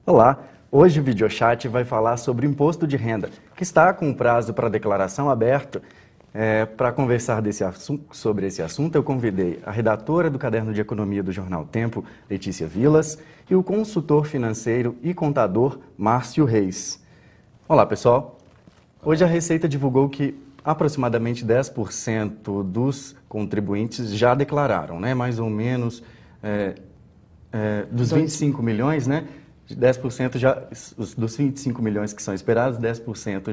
Olá, hoje o Videochat vai falar sobre o imposto de renda, que está com o prazo para declaração aberto. Para conversar sobre esse assunto, eu convidei a redatora do Caderno de Economia do Jornal Tempo, Letícia Vilas, e o consultor financeiro e contador, Márcio Reis. Olá, pessoal. Hoje a Receita divulgou que aproximadamente 10% dos contribuintes já declararam, né? Mais ou menos dos 25 milhões, né? 10% dos 25 milhões que são esperados, 10%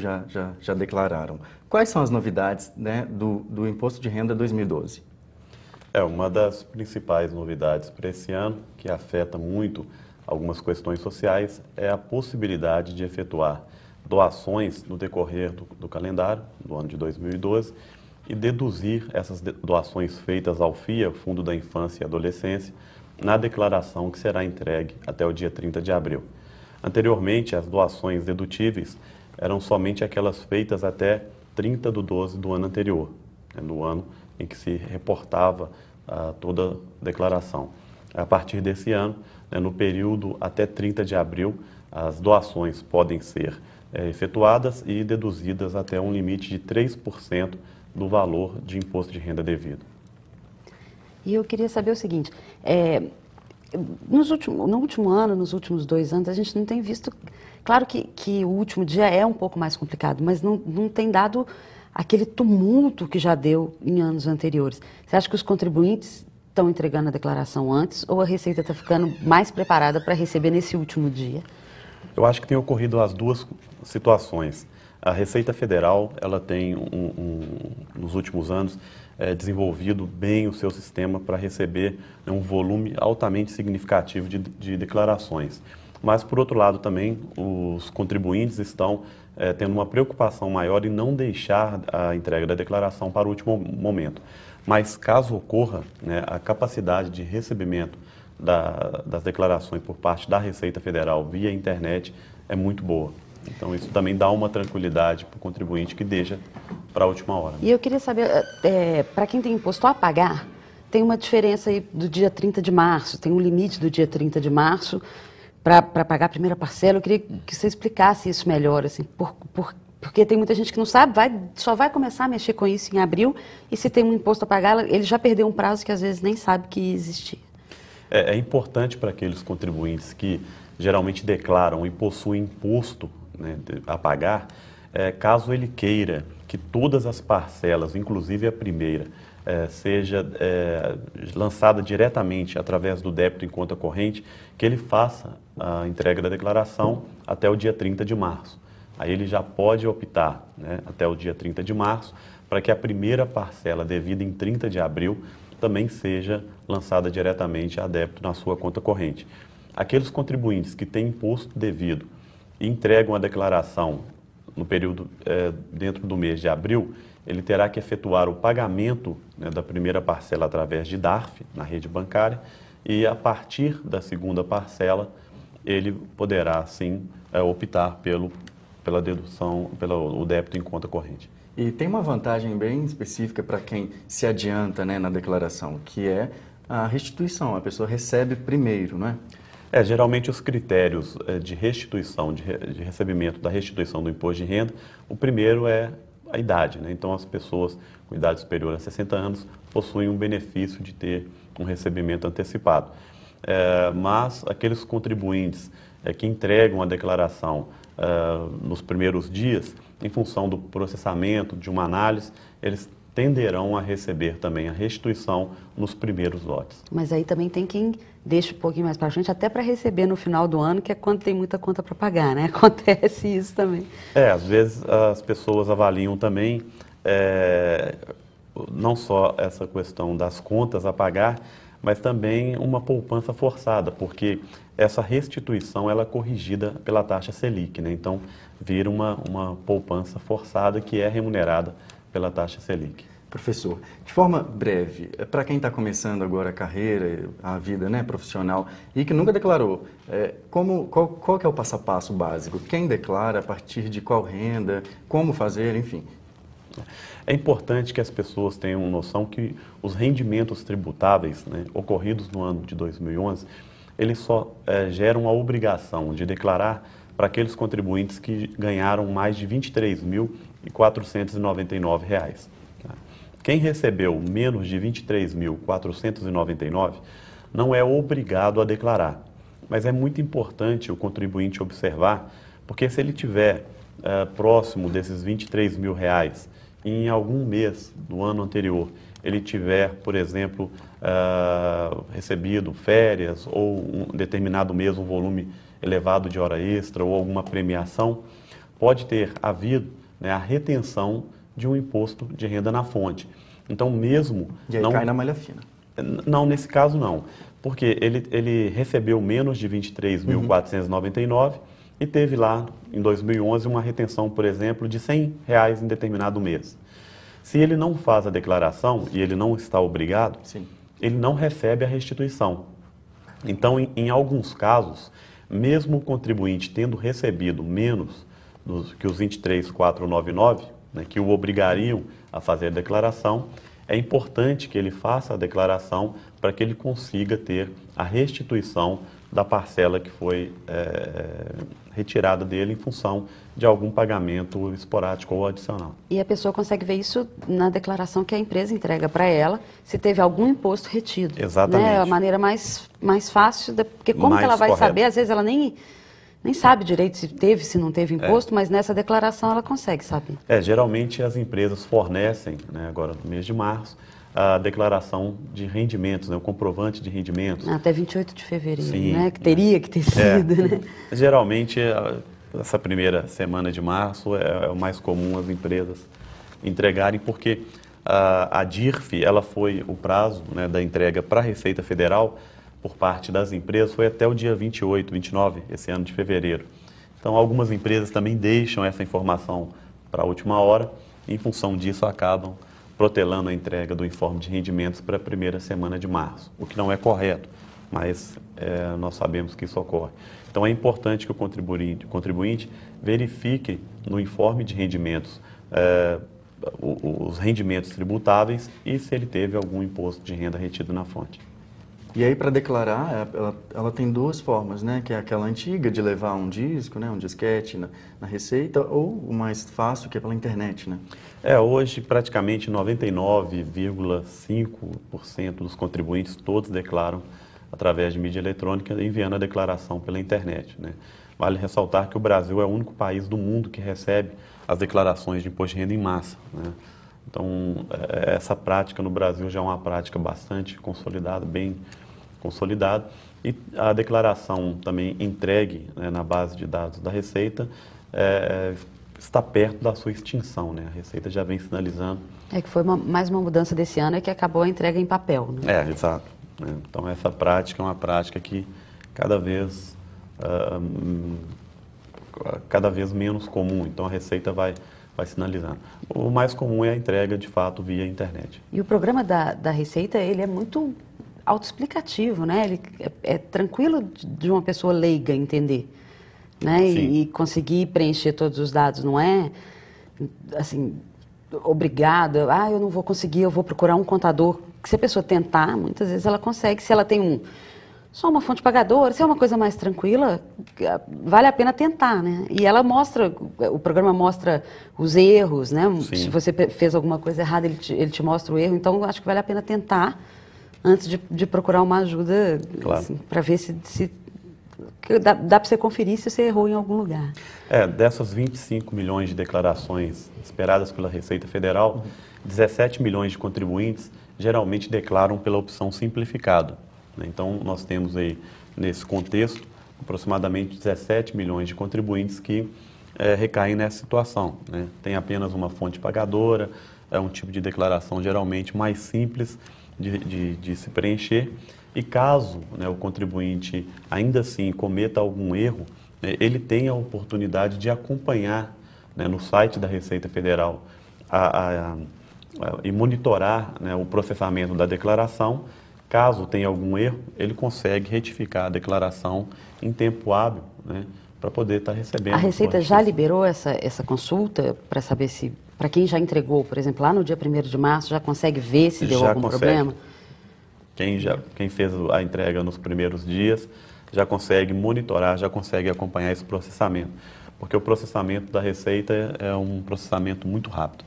já declararam. Quais são as novidades, né, do Imposto de Renda 2012? Uma das principais novidades para esse ano, que afeta muito algumas questões sociais, é a possibilidade de efetuar doações no decorrer do calendário, do ano de 2012, e deduzir essas doações feitas ao FIA, Fundo da Infância e Adolescência, na declaração que será entregue até o dia 30 de abril. Anteriormente, as doações dedutíveis eram somente aquelas feitas até 30/12 do ano anterior, no ano em que se reportava toda a declaração. A partir desse ano, no período até 30 de abril, as doações podem ser efetuadas e deduzidas até um limite de 3% do valor de imposto de renda devido. E eu queria saber o seguinte, no último ano, nos últimos 2 anos, a gente não tem visto... Claro que o último dia é um pouco mais complicado, mas não tem dado aquele tumulto que já deu em anos anteriores. Você acha que os contribuintes estão entregando a declaração antes ou a Receita está ficando mais preparada para receber nesse último dia? Eu acho que tem ocorrido as duas situações. A Receita Federal, ela tem, nos últimos anos, desenvolvido bem o seu sistema para receber um volume altamente significativo de declarações. Mas, por outro lado, também, os contribuintes estão tendo uma preocupação maior em não deixar a entrega da declaração para o último momento. Mas, caso ocorra, a capacidade de recebimento das declarações por parte da Receita Federal via internet é muito boa. Então, isso também dá uma tranquilidade para o contribuinte que deixa para a última hora. E eu queria saber, para quem tem imposto a pagar, tem uma diferença aí do dia 30 de março, tem um limite do dia 30 de março para pagar a primeira parcela. Eu queria que você explicasse isso melhor, assim, porque tem muita gente que não sabe, só vai começar a mexer com isso em abril, e se tem um imposto a pagar, ele já perdeu um prazo que às vezes nem sabe que existia. É importante para aqueles contribuintes que geralmente declaram e possuem imposto, a pagar, caso ele queira que todas as parcelas, inclusive a primeira, seja lançada diretamente através do débito em conta corrente, que ele faça a entrega da declaração até o dia 30 de março. Aí ele já pode optar, até o dia 30 de março, para que a primeira parcela devida em 30 de abril também seja lançada diretamente a débito na sua conta corrente. Aqueles contribuintes que têm imposto devido e entregam a declaração no período dentro do mês de abril, ele terá que efetuar o pagamento da primeira parcela através de DARF, na rede bancária, e a partir da segunda parcela, ele poderá, sim, optar pela dedução, pelo débito em conta corrente. E tem uma vantagem bem específica para quem se adianta, na declaração, que é a restituição. A pessoa recebe primeiro, não é? Geralmente os critérios de restituição, de recebimento da restituição do imposto de renda, o primeiro é a idade, Então as pessoas com idade superior a 60 anos possuem um benefício de ter um recebimento antecipado. Mas aqueles contribuintes que entregam a declaração nos primeiros dias, em função do processamento, de uma análise, eles tenderão a receber também a restituição nos primeiros lotes. Mas aí também tem quem deixa um pouquinho mais para frente, até para receber no final do ano, que é quando tem muita conta para pagar, Acontece isso também. Às vezes as pessoas avaliam também não só essa questão das contas a pagar, mas também uma poupança forçada, porque essa restituição ela é corrigida pela taxa Selic, Então vira uma poupança forçada que é remunerada pela taxa Selic. Professor, de forma breve, para quem está começando agora a carreira, a vida, né, profissional e que nunca declarou, qual que é o passo a passo básico? Quem declara, a partir de qual renda, como fazer, enfim? É importante que as pessoas tenham noção que os rendimentos tributáveis, né, ocorridos no ano de 2011, eles só geram a obrigação de declarar para aqueles contribuintes que ganharam mais de R$ 23.499. Quem recebeu menos de R$ 23.499 não é obrigado a declarar, mas é muito importante o contribuinte observar, porque se ele tiver próximo desses R$ 23.000 e em algum mês do ano anterior ele tiver, por exemplo, recebido férias ou um determinado mês um volume elevado de hora extra ou alguma premiação, pode ter havido, né, a retenção de um imposto de renda na fonte. Então, mesmo... E aí cai na malha fina. Não, nesse caso não, porque ele recebeu menos de R$ 23.499 e teve lá, em 2011, uma retenção, por exemplo, de R$ 100 em determinado mês. Se ele não faz a declaração e ele não está obrigado, Sim, ele não recebe a restituição. Então, em alguns casos, mesmo o contribuinte tendo recebido menos que os 23.499, né, que o obrigariam a fazer a declaração, é importante que ele faça a declaração para que ele consiga ter a restituição da parcela que foi retirada dele em função de algum pagamento esporádico ou adicional. E a pessoa consegue ver isso na declaração que a empresa entrega para ela, se teve algum imposto retido. Exatamente. Né? É a maneira mais fácil, porque como que ela vai correta. saber? Às vezes ela nem sabe direito se teve, se não teve imposto, mas nessa declaração ela consegue saber. Geralmente as empresas fornecem, né, agora no mês de março, a declaração de rendimentos, né, o comprovante de rendimentos. Até 28 de fevereiro, Sim, né? Que teria que ter sido, né? Geralmente, essa primeira semana de março é o mais comum as empresas entregarem, porque a DIRF, ela foi o prazo, né, da entrega para a Receita Federal por parte das empresas foi até o dia 28, 29, esse ano de fevereiro. Então, algumas empresas também deixam essa informação para a última hora e, em função disso, acabam protelando a entrega do informe de rendimentos para a primeira semana de março, o que não é correto, mas nós sabemos que isso ocorre. Então, é importante que o contribuinte verifique no informe de rendimentos os rendimentos tributáveis e se ele teve algum imposto de renda retido na fonte. E aí, para declarar, ela tem duas formas, né? Que é aquela antiga de levar um disco, né? Um disquete na Receita, ou o mais fácil, que é pela internet, né? Hoje, praticamente 99,5% dos contribuintes todos declaram através de mídia eletrônica, enviando a declaração pela internet, né? Vale ressaltar que o Brasil é o único país do mundo que recebe as declarações de imposto de renda em massa, né? Então, essa prática no Brasil já é uma prática bastante consolidada, bem consolidada, e a declaração também entregue, né, na base de dados da Receita está perto da sua extinção, né? A Receita já vem sinalizando. Que foi mais uma mudança desse ano, que acabou a entrega em papel, né? Exato. Né? Então, essa prática é uma prática que cada vez menos comum, então a Receita vai sinalizando. O mais comum é a entrega, de fato, via internet. E o programa da Receita, ele é muito autoexplicativo, né? Ele é tranquilo de uma pessoa leiga entender, né? E conseguir preencher todos os dados, não é, assim, obrigado, eu não vou conseguir, eu vou procurar um contador. Que se a pessoa tentar, muitas vezes ela consegue, se ela tem só uma fonte pagadora, se é uma coisa mais tranquila, vale a pena tentar, né? E ela mostra, o programa mostra os erros, né? Sim. Se você fez alguma coisa errada, ele te mostra o erro. Então, acho que vale a pena tentar antes de procurar uma ajuda, claro, assim, para ver se dá para você conferir se você errou em algum lugar. Dessas 25 milhões de declarações esperadas pela Receita Federal, 17 milhões de contribuintes geralmente declaram pela opção simplificado. Então, nós temos aí, nesse contexto, aproximadamente 17 milhões de contribuintes que recaem nessa situação, né? Tem apenas uma fonte pagadora, é um tipo de declaração geralmente mais simples de se preencher. E caso, né, o contribuinte ainda assim cometa algum erro, né, ele tem a oportunidade de acompanhar, né, no site da Receita Federal e monitorar, né, o processamento da declaração. Caso tenha algum erro, ele consegue retificar a declaração em tempo hábil, né, para poder estar recebendo. A Receita já liberou essa consulta para saber se, para quem já entregou, por exemplo, lá no dia 1º de março, já consegue ver se deu algum problema? Quem fez a entrega nos primeiros dias já consegue monitorar, já consegue acompanhar esse processamento, porque o processamento da Receita é um processamento muito rápido.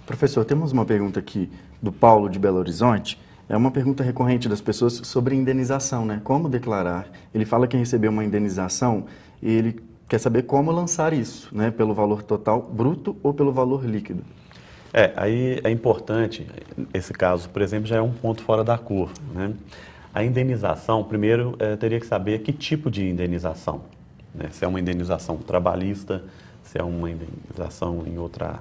Professor, temos uma pergunta aqui do Paulo de Belo Horizonte. É uma pergunta recorrente das pessoas sobre indenização, né? Como declarar? Ele fala que recebeu uma indenização e ele quer saber como lançar isso, né? Pelo valor total bruto ou pelo valor líquido. Aí é importante, esse caso, por exemplo, já é um ponto fora da curva, né? A indenização, primeiro, teria que saber que tipo de indenização, né? Se é uma indenização trabalhista, se é uma indenização em outra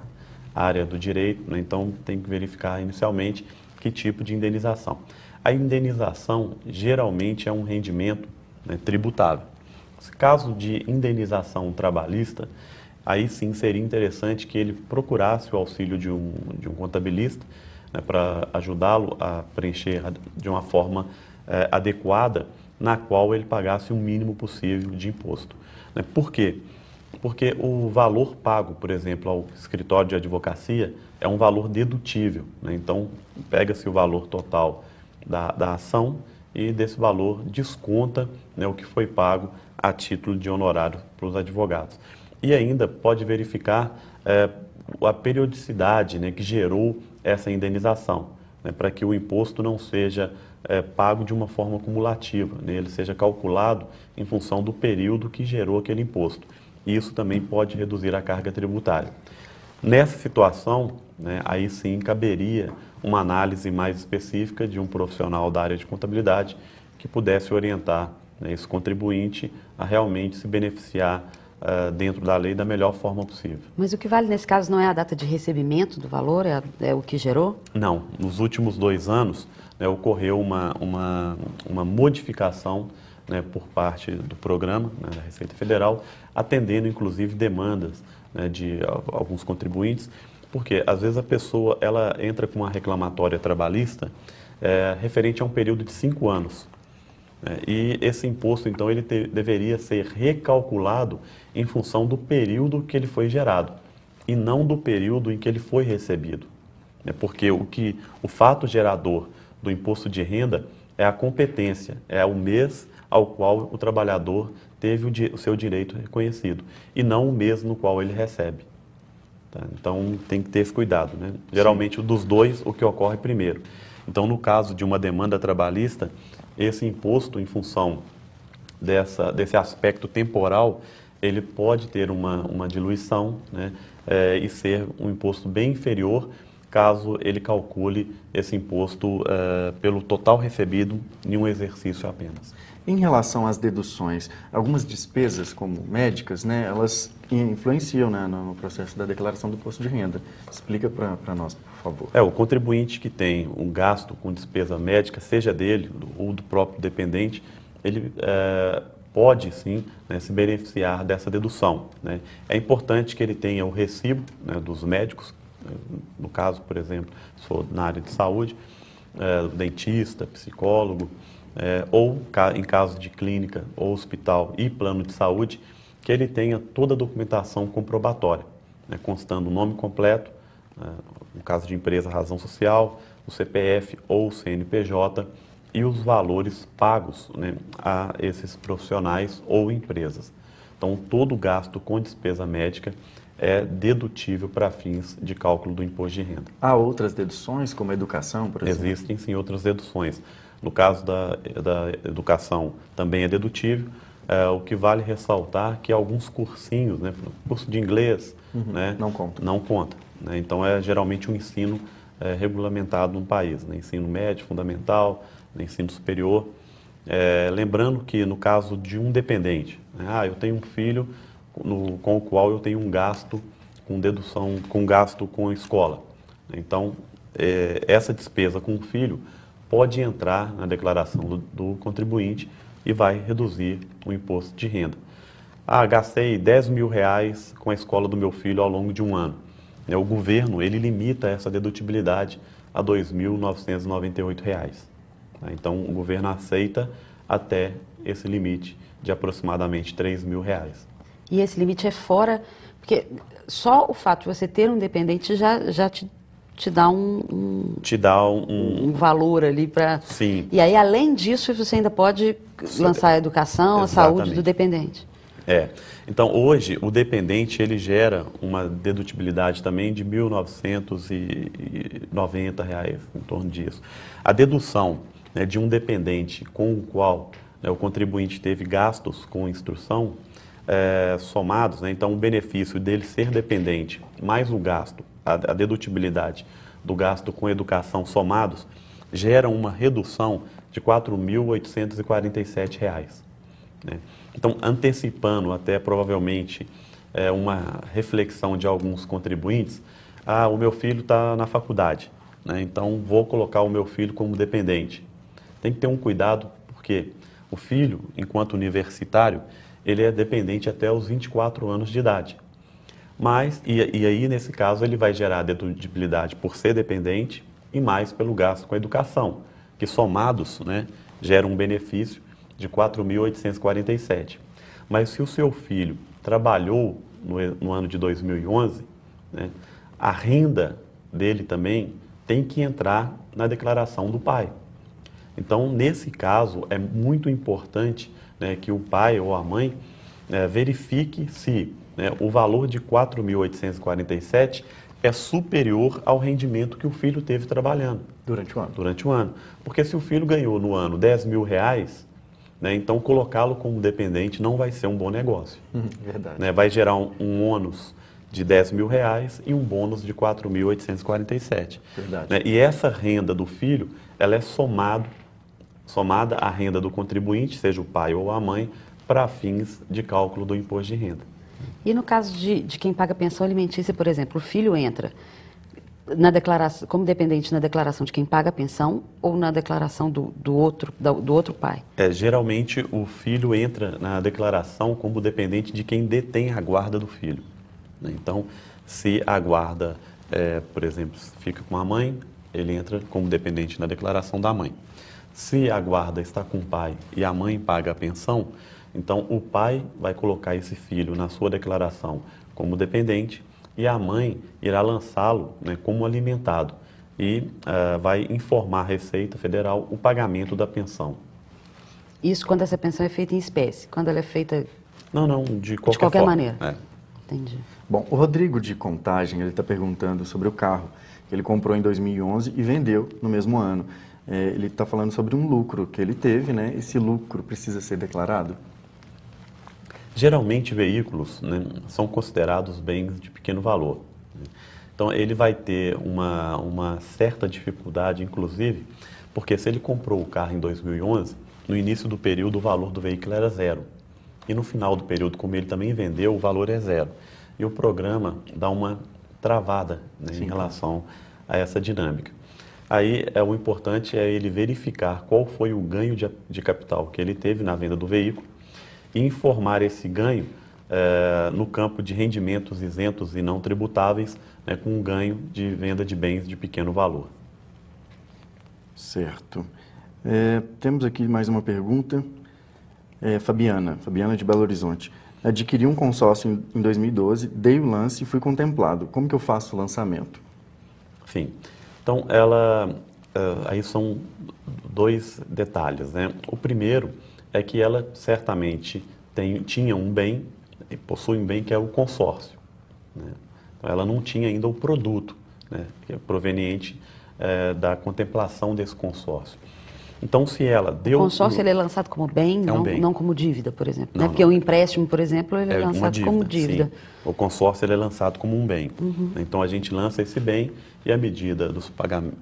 área do direito, né? Então tem que verificar inicialmente que tipo de indenização. A indenização geralmente é um rendimento, né, tributável. Se caso de indenização trabalhista, aí sim seria interessante que ele procurasse o auxílio de um contabilista, né, para ajudá-lo a preencher de uma forma adequada, na qual ele pagasse o mínimo possível de imposto. Né? Por quê? Porque o valor pago, por exemplo, ao escritório de advocacia é um valor dedutível, né? Então, pega-se o valor total da ação e desse valor desconta, né, o que foi pago a título de honorário para os advogados. E ainda pode verificar a periodicidade, né, que gerou essa indenização, né, para que o imposto não seja pago de uma forma cumulativa, né, ele seja calculado em função do período que gerou aquele imposto. E isso também pode reduzir a carga tributária. Nessa situação, né, aí sim caberia uma análise mais específica de um profissional da área de contabilidade que pudesse orientar, né, esse contribuinte a realmente se beneficiar dentro da lei da melhor forma possível. Mas o que vale nesse caso não é a data de recebimento do valor, é o que gerou? Não. Nos últimos 2 anos, né, ocorreu uma modificação, né, por parte do programa, né, da Receita Federal, atendendo inclusive demandas, né, de alguns contribuintes, porque às vezes a pessoa ela entra com uma reclamatória trabalhista referente a um período de 5 anos. E esse imposto, então, ele deveria ser recalculado em função do período que ele foi gerado e não do período em que ele foi recebido. Porque o fato gerador do imposto de renda é a competência, é o mês ao qual o trabalhador teve o seu direito reconhecido e não o mês no qual ele recebe. Tá? Então, tem que ter esse cuidado, né? Geralmente, dos dois, o que ocorre primeiro. Então, no caso de uma demanda trabalhista, esse imposto, em função desse aspecto temporal, ele pode ter uma diluição, né, e ser um imposto bem inferior, caso ele calcule esse imposto pelo total recebido em um exercício apenas. Em relação às deduções, algumas despesas, como médicas, né, elas influenciam, né, no processo da declaração do imposto de renda. Explica para nós, por favor. O contribuinte que tem um gasto com despesa médica, seja dele ou do próprio dependente, ele pode sim, né, se beneficiar dessa dedução, né? É importante que ele tenha o recibo, né, dos médicos, no caso, por exemplo, se for na área de saúde, dentista, psicólogo, ou em caso de clínica ou hospital e plano de saúde, que ele tenha toda a documentação comprobatória, né, constando o nome completo, no caso de empresa, razão social, o CPF ou o CNPJ e os valores pagos, né, a esses profissionais ou empresas. Então, todo gasto com despesa médica é dedutível para fins de cálculo do imposto de renda. Há outras deduções, como a educação, por exemplo? Existem, sim, outras deduções. No caso da educação, também é dedutível. O que vale ressaltar que alguns cursinhos, né, curso de inglês, né, não conta. Né? Então, é geralmente um ensino regulamentado no país, né? Ensino médio, fundamental, né, ensino superior. Lembrando que no caso de um dependente, né, eu tenho um filho com o qual eu tenho um gasto com dedução, com gasto com escola. Então, essa despesa com o filho pode entrar na declaração do contribuinte e vai reduzir o imposto de renda. Gastei R$10.000 com a escola do meu filho ao longo de um ano. O governo, ele limita essa dedutibilidade a R$ 2.998. Então, o governo aceita até esse limite de aproximadamente R$ 3.000. E esse limite é fora, porque só o fato de você ter um dependente já te dá um valor ali para... Sim. E aí, além disso, você ainda pode lançar a educação, a saúde do dependente. Então, hoje, o dependente, ele gera uma dedutibilidade também de R$ 1.990, em torno disso. A dedução, né, de um dependente com o qual, né, o contribuinte teve gastos com instrução somados, né, então o benefício dele ser dependente, mais o gasto, a dedutibilidade do gasto com educação somados, gera uma redução de R$ 4.847. Né? Então, antecipando até provavelmente uma reflexão de alguns contribuintes, o meu filho está na faculdade, né? Então vou colocar o meu filho como dependente. Tem que ter um cuidado, porque o filho, enquanto universitário, ele é dependente até os 24 anos de idade. Mas, e aí, nesse caso, ele vai gerar dedutibilidade por ser dependente e mais pelo gasto com a educação, que somados, né, geram um benefício de R$ 4.847. Mas se o seu filho trabalhou no ano de 2011, né, a renda dele também tem que entrar na declaração do pai. Então, nesse caso, é muito importante, né, que o pai ou a mãe verifique se, né, o valor de R$ 4.847 é superior ao rendimento que o filho teve trabalhando. Durante o ano. Durante o ano. Porque se o filho ganhou no ano R$ 10.000, né, então colocá-lo como dependente não vai ser um bom negócio. Verdade. Né, vai gerar um ônus de R$ 10.000 e um bônus de R$ 4.847. Verdade. Né, e essa renda do filho, ela é somada à renda do contribuinte, seja o pai ou a mãe, para fins de cálculo do imposto de renda. E no caso de quem paga pensão alimentícia, por exemplo, o filho entra na declaração, como dependente na declaração de quem paga a pensão ou na declaração do outro pai? Geralmente o filho entra na declaração como dependente de quem detém a guarda do filho. Né? Então, se a guarda, por exemplo, fica com a mãe, ele entra como dependente na declaração da mãe. Se a guarda está com o pai e a mãe paga a pensão, então o pai vai colocar esse filho na sua declaração como dependente e a mãe irá lançá-lo, né, como alimentado e vai informar a Receita Federal o pagamento da pensão. Isso quando essa pensão é feita em espécie? Quando ela é feita... Não, de qualquer forma. Maneira? Entendi. Bom, o Rodrigo de Contagem, ele está perguntando sobre o carro que ele comprou em 2011 e vendeu no mesmo ano. Ele está falando sobre um lucro que ele teve, né? Esse lucro precisa ser declarado? Geralmente, veículos, né, são considerados bens de pequeno valor. Então, ele vai ter uma certa dificuldade, inclusive, porque se ele comprou o carro em 2011, no início do período o valor do veículo era zero. E no final do período, como ele também vendeu, o valor é zero. E o programa dá uma travada, né, em relação a essa dinâmica. Aí, o importante é ele verificar qual foi o ganho de capital que ele teve na venda do veículo e informar esse ganho no campo de rendimentos isentos e não tributáveis, né, com um ganho de venda de bens de pequeno valor. Certo. Temos aqui mais uma pergunta. Fabiana de Belo Horizonte. Adquiri um consórcio em 2012, dei o lance e fui contemplado. Como que eu faço o lançamento? Sim. Então, aí são dois detalhes, né? O primeiro é que ela certamente tinha um bem, possui um bem que é o consórcio. Né? Então, ela não tinha ainda o produto, né, que é proveniente da contemplação desse consórcio. Então, se ela deu... O consórcio ele é lançado como bem, não como dívida, por exemplo. Não, né? Porque o empréstimo, por exemplo, ele é lançado dívida, como dívida. Sim. O consórcio ele é lançado como um bem. Uhum. Então, a gente lança esse bem e, à medida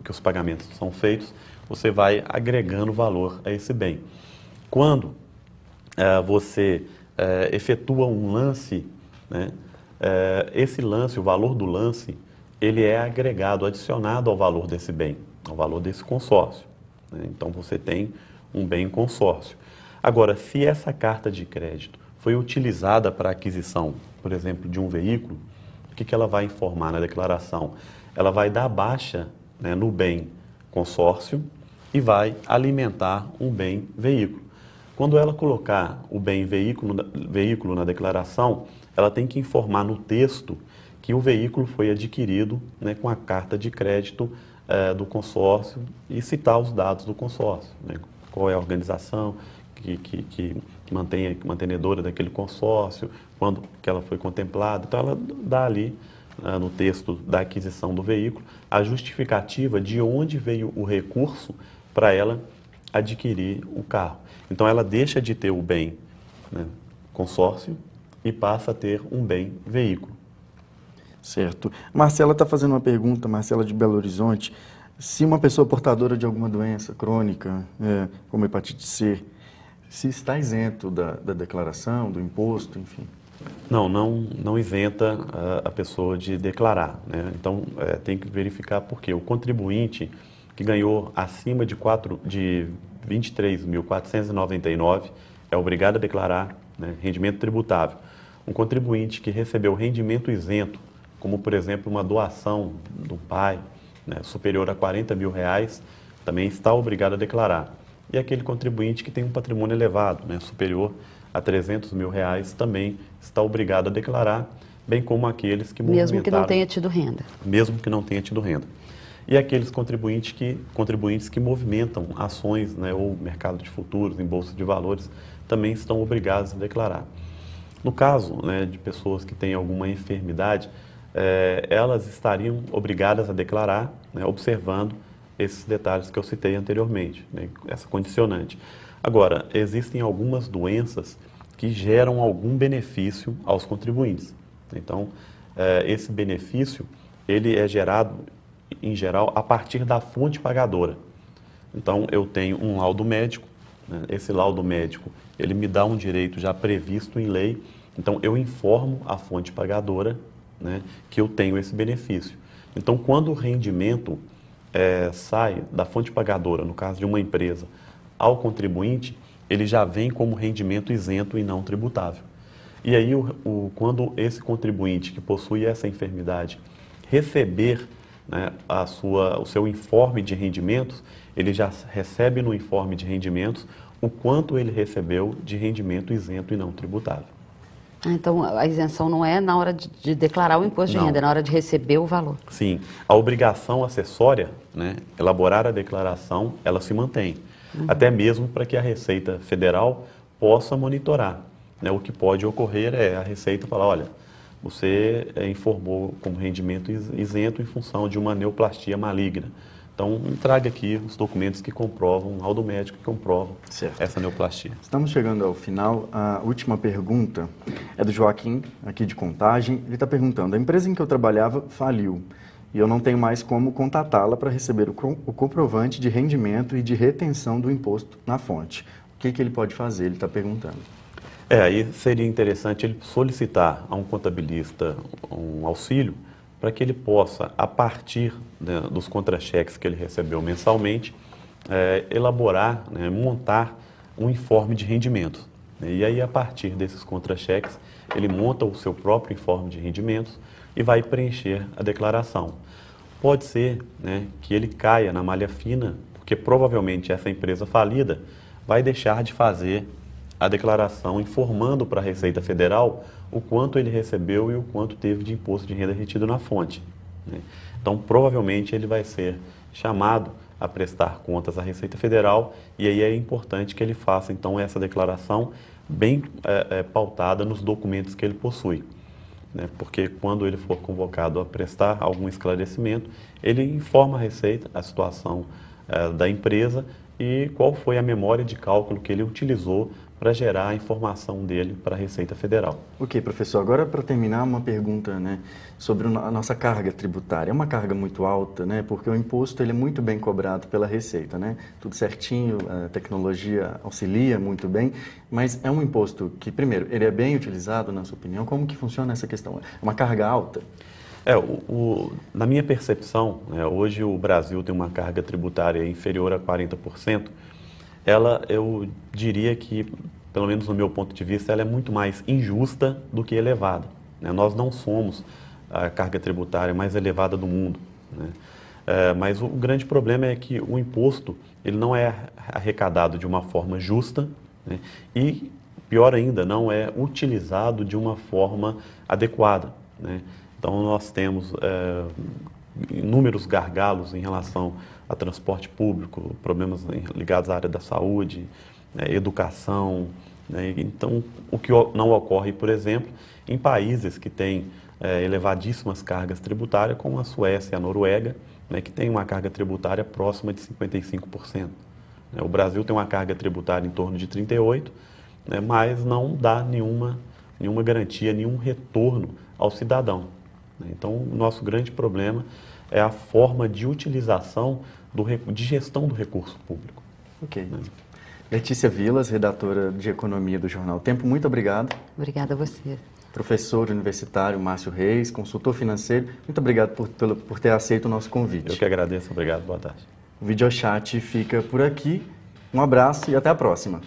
que os pagamentos são feitos, você vai agregando valor a esse bem. Quando você efetua um lance, né, esse lance, o valor do lance, ele é agregado, adicionado ao valor desse bem, ao valor desse consórcio. Né? Então, você tem um bem consórcio. Agora, se essa carta de crédito foi utilizada para aquisição, por exemplo, de um veículo, o que ela vai informar na declaração? Ela vai dar baixa, né, no bem consórcio e vai alimentar um bem veículo. Quando ela colocar o bem veículo na declaração, ela tem que informar no texto que o veículo foi adquirido, né, com a carta de crédito do consórcio e citar os dados do consórcio, né, qual é a organização que mantém a mantenedora daquele consórcio, quando que ela foi contemplada. Então ela dá ali no texto da aquisição do veículo a justificativa de onde veio o recurso para ela adquirir o carro. Então ela deixa de ter o bem, né, consórcio e passa a ter um bem veículo. Certo. Marcela está fazendo uma pergunta, Marcela de Belo Horizonte, se uma pessoa portadora de alguma doença crônica, como hepatite C, se está isento da declaração, do imposto, enfim. Não isenta a pessoa de declarar, né? Então tem que verificar porque o contribuinte que ganhou acima de 23.499 é obrigado a declarar, né, rendimento tributável. Um contribuinte que recebeu rendimento isento, como por exemplo uma doação do pai, né, superior a R$40 mil, também está obrigado a declarar. E aquele contribuinte que tem um patrimônio elevado, né, superior a R$300 mil, também está obrigado a declarar, bem como aqueles que movimentaram... Mesmo que não tenha tido renda. Mesmo que não tenha tido renda. E aqueles contribuintes que movimentam ações, né, ou mercado de futuros, em bolsa de valores, também estão obrigados a declarar. No caso, né, de pessoas que têm alguma enfermidade, elas estariam obrigadas a declarar, né, observando esses detalhes que eu citei anteriormente, né, essa condicionante. Agora, existem algumas doenças que geram algum benefício aos contribuintes. Então, esse benefício ele é gerado, em geral, a partir da fonte pagadora. Então, eu tenho um laudo médico, né, esse laudo médico ele me dá um direito já previsto em lei, então eu informo a fonte pagadora, né, que eu tenho esse benefício. Então, quando o rendimento sai da fonte pagadora, no caso de uma empresa, ao contribuinte, ele já vem como rendimento isento e não tributável. E aí, quando esse contribuinte que possui essa enfermidade receber, né, o seu informe de rendimentos, ele já recebe no informe de rendimentos o quanto ele recebeu de rendimento isento e não tributável. Então, a isenção não é na hora de declarar o imposto de renda, é na hora de receber o valor. Sim. A obrigação acessória, né, elaborar a declaração, ela se mantém. Até mesmo para que a Receita Federal possa monitorar, né? O que pode ocorrer é a Receita falar, olha, você informou como rendimento isento em função de uma neoplastia maligna. Então, traga aqui os documentos que comprovam, um laudo médico que comprovam essa neoplastia. Estamos chegando ao final. A última pergunta é do Joaquim, aqui de Contagem. Ele está perguntando, a empresa em que eu trabalhava faliu e eu não tenho mais como contatá-la para receber o comprovante de rendimento e de retenção do imposto na fonte. O que ele pode fazer? Ele está perguntando. Aí seria interessante ele solicitar a um contabilista um auxílio para que ele possa, a partir, né, dos contra-cheques que ele recebeu mensalmente, elaborar, né, montar um informe de rendimentos. E aí, a partir desses contra-cheques, ele monta o seu próprio informe de rendimentos e vai preencher a declaração. Pode ser, né, que ele caia na malha fina, porque provavelmente essa empresa falida vai deixar de fazer a declaração informando para a Receita Federal o quanto ele recebeu e o quanto teve de imposto de renda retido na fonte, né? Então, provavelmente, ele vai ser chamado a prestar contas à Receita Federal e aí é importante que ele faça, então, essa declaração bem pautada nos documentos que ele possui, né? Porque quando ele for convocado a prestar algum esclarecimento, ele informa a Receita a situação da empresa e qual foi a memória de cálculo que ele utilizou para gerar a informação dele para a Receita Federal. Ok, professor. Agora, para terminar, uma pergunta, né, sobre a nossa carga tributária. É uma carga muito alta, né, porque o imposto ele é muito bem cobrado pela Receita, né? Tudo certinho, a tecnologia auxilia muito bem, mas é um imposto que, primeiro, ele é bem utilizado, na sua opinião? Como que funciona essa questão? É uma carga alta? Na minha percepção, né, hoje o Brasil tem uma carga tributária inferior a 40%. Eu diria que, pelo menos no meu ponto de vista, ela é muito mais injusta do que elevada, né? Nós não somos a carga tributária mais elevada do mundo, né? Mas o grande problema é que o imposto ele não é arrecadado de uma forma justa, né? E, pior ainda, não é utilizado de uma forma adequada, né? Então, nós temos inúmeros gargalos em relação a transporte público, problemas ligados à área da saúde, né, educação, né? Então, o que não ocorre, por exemplo, em países que têm elevadíssimas cargas tributárias, como a Suécia e a Noruega, né, que tem uma carga tributária próxima de 55%. O Brasil tem uma carga tributária em torno de 38%, né, mas não dá nenhuma garantia, nenhum retorno ao cidadão. Então, o nosso grande problema é a forma de utilização, de gestão do recurso público. Ok. Né? Letícia Vilas, redatora de Economia do Jornal Tempo, muito obrigado. Obrigada a você. Professor universitário Márcio Reis, consultor financeiro, muito obrigado por ter aceito o nosso convite. Eu que agradeço, obrigado, boa tarde. O Videochat fica por aqui, um abraço e até a próxima.